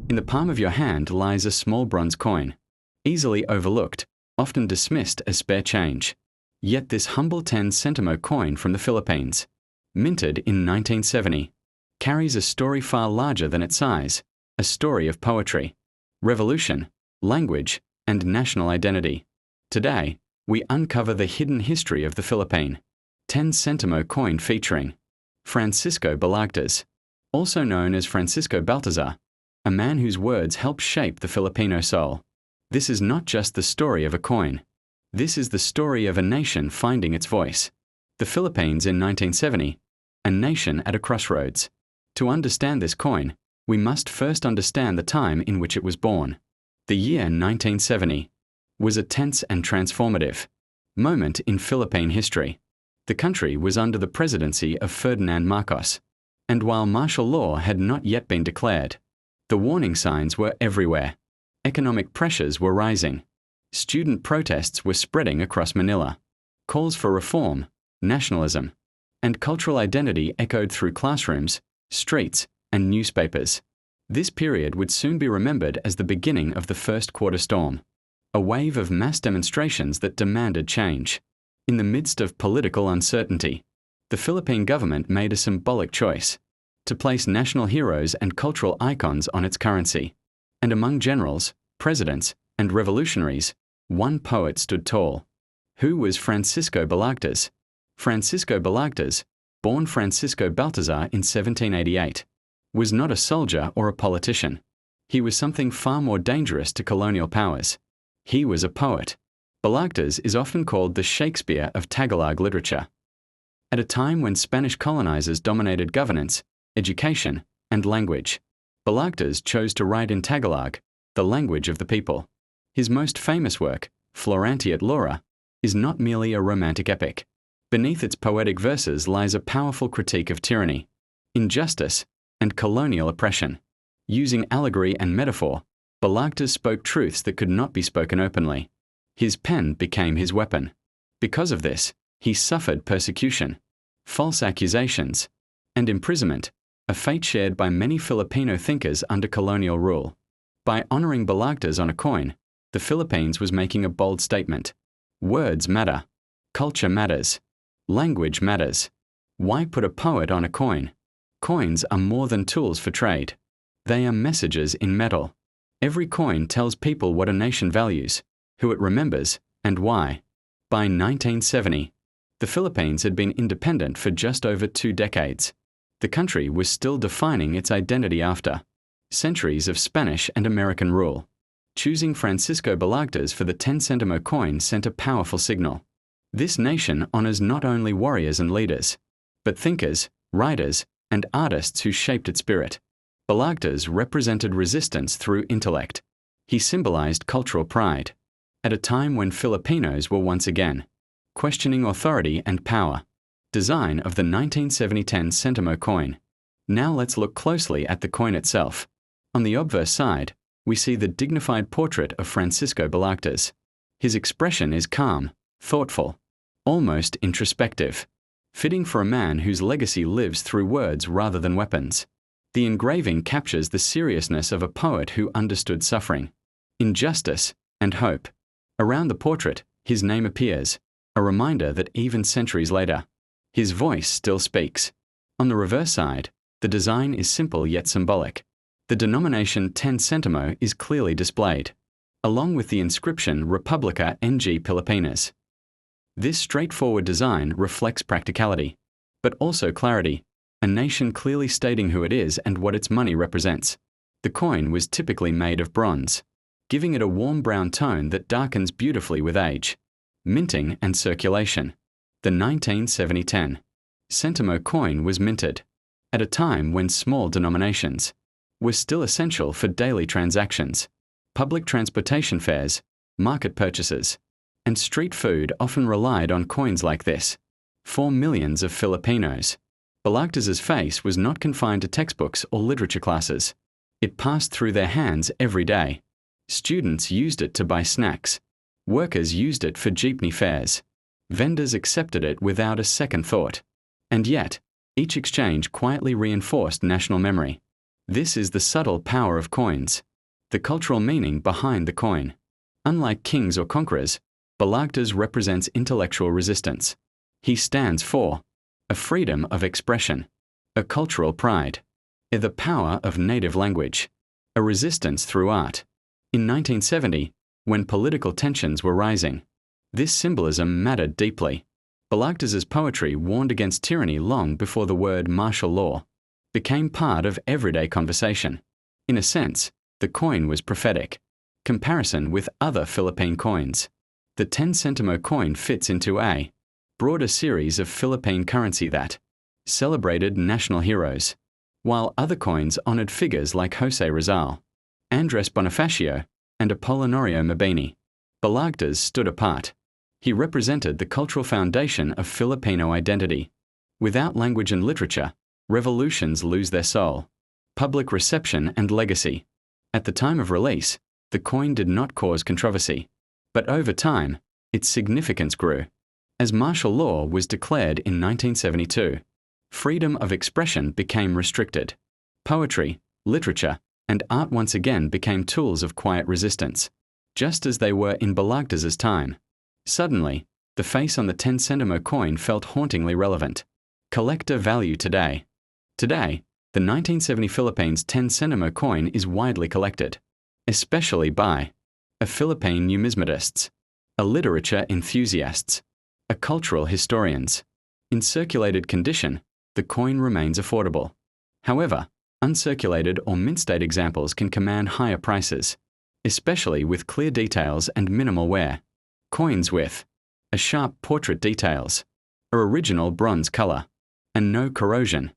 In the palm of your hand lies a small bronze coin, easily overlooked, often dismissed as spare change. Yet this humble 10 Sentimo coin from the Philippines, minted in 1970, carries a story far larger than its size, a story of poetry, revolution, language, and national identity. Today, we uncover the hidden history of the Philippine 10 Sentimo coin featuring Francisco Balagtas, also known as Francisco Baltazar, a man whose words helped shape the Filipino soul. This is not just the story of a coin. This is the story of a nation finding its voice. The Philippines in 1970, a nation at a crossroads. To understand this coin, we must first understand the time in which it was born. The year 1970 was a tense and transformative moment in Philippine history. The country was under the presidency of Ferdinand Marcos, and while martial law had not yet been declared, the warning signs were everywhere. Economic pressures were rising. Student protests were spreading across Manila. Calls for reform, nationalism, and cultural identity echoed through classrooms, streets, and newspapers. This period would soon be remembered as the beginning of the first quarter storm, a wave of mass demonstrations that demanded change. In the midst of political uncertainty, the Philippine government made a symbolic choice to place national heroes and cultural icons on its currency. And among generals, presidents, and revolutionaries, one poet stood tall. Who was Francisco Balagtas? Francisco Balagtas, born Francisco Baltazar in 1788, was not a soldier or a politician. He was something far more dangerous to colonial powers. He was a poet. Balagtas is often called the Shakespeare of Tagalog literature. At a time when Spanish colonizers dominated governance, education, and language, Balagtas chose to write in Tagalog, the language of the people. His most famous work, Florante at Laura, is not merely a romantic epic. Beneath its poetic verses lies a powerful critique of tyranny, injustice, and colonial oppression. Using allegory and metaphor, Balagtas spoke truths that could not be spoken openly. His pen became his weapon. Because of this, he suffered persecution, false accusations, and imprisonment, a fate shared by many Filipino thinkers under colonial rule. By honoring Balagtas on a coin, the Philippines was making a bold statement. Words matter. Culture matters. Language matters. Why put a poet on a coin? Coins are more than tools for trade. They are messages in metal. Every coin tells people what a nation values, who it remembers, and why. By 1970, the Philippines had been independent for just over 2 decades. The country was still defining its identity after centuries of Spanish and American rule. Choosing Francisco Balagtas for the 10 Sentimo coin sent a powerful signal. This nation honors not only warriors and leaders, but thinkers, writers, and artists who shaped its spirit. Balagtas represented resistance through intellect. He symbolized cultural pride. At a time when Filipinos were once again questioning authority and power. Design of the 1970 10 Sentimo coin. Now let's look closely at the coin itself. On the obverse side, we see the dignified portrait of Francisco Balagtas. His expression is calm, thoughtful, almost introspective, fitting for a man whose legacy lives through words rather than weapons. The engraving captures the seriousness of a poet who understood suffering, injustice, and hope. Around the portrait, his name appears, a reminder that even centuries later, his voice still speaks. On the reverse side, the design is simple yet symbolic. The denomination 10 Sentimo is clearly displayed, along with the inscription Republica ng Pilipinas. This straightforward design reflects practicality, but also clarity, a nation clearly stating who it is and what its money represents. The coin was typically made of bronze, giving it a warm brown tone that darkens beautifully with age. Minting and circulation. The 1970 10 Sentimo coin was minted at a time when small denominations were still essential for daily transactions. Public transportation fares, market purchases, and street food often relied on coins like this. For millions of Filipinos, Balagtas's face was not confined to textbooks or literature classes. It passed through their hands every day. Students used it to buy snacks. Workers used it for jeepney fares. Vendors accepted it without a second thought. And yet, each exchange quietly reinforced national memory. This is the subtle power of coins, the cultural meaning behind the coin. Unlike kings or conquerors, Balagtas represents intellectual resistance. He stands for a freedom of expression, a cultural pride, the power of native language, a resistance through art. In 1970, when political tensions were rising, this symbolism mattered deeply. Balagtas's poetry warned against tyranny long before the word martial law became part of everyday conversation. In a sense, the coin was prophetic. Comparison with other Philippine coins. The 10 Sentimo coin fits into a broader series of Philippine currency that celebrated national heroes, while other coins honored figures like Jose Rizal, Andres Bonifacio, and Apolinario Mabini. Balagtas stood apart. He represented the cultural foundation of Filipino identity. Without language and literature, revolutions lose their soul, public reception and legacy. At the time of release, the coin did not cause controversy, but over time, its significance grew. As martial law was declared in 1972, freedom of expression became restricted. Poetry, literature, and art once again became tools of quiet resistance, just as they were in Balagtas's time. Suddenly, the face on the 10 Sentimo coin felt hauntingly relevant. Collector value today. Today, the 1970 Philippines 10 Sentimo coin is widely collected, especially by Philippine numismatists, literature enthusiasts, cultural historians. In circulated condition, the coin remains affordable. However, uncirculated or mint-state examples can command higher prices, especially with clear details and minimal wear. Coins with sharp portrait details, original bronze color, and no corrosion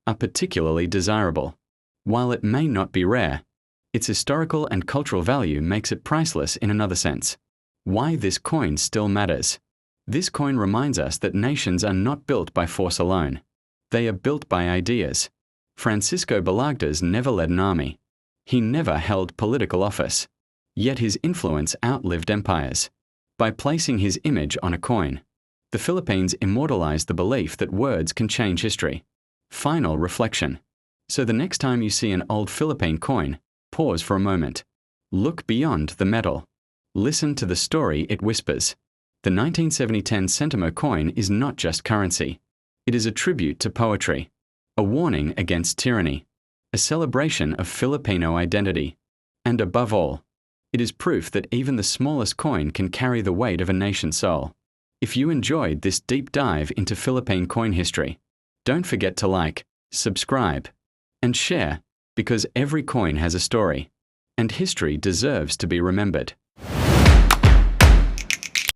are particularly desirable. While it may not be rare, its historical and cultural value makes it priceless in another sense. Why this coin still matters. This coin reminds us that nations are not built by force alone. They are built by ideas. Francisco Balagtas never led an army. He never held political office. Yet his influence outlived empires. By placing his image on a coin, the Philippines immortalized the belief that words can change history. Final reflection. So the next time you see an old Philippine coin, pause for a moment. Look beyond the metal. Listen to the story it whispers. The 1970 10 Sentimo coin is not just currency. It is a tribute to poetry, a warning against tyranny, a celebration of Filipino identity, and above all, it is proof that even the smallest coin can carry the weight of a nation's soul. If you enjoyed this deep dive into Philippine coin history, don't forget to like, subscribe, and share, because every coin has a story, and history deserves to be remembered.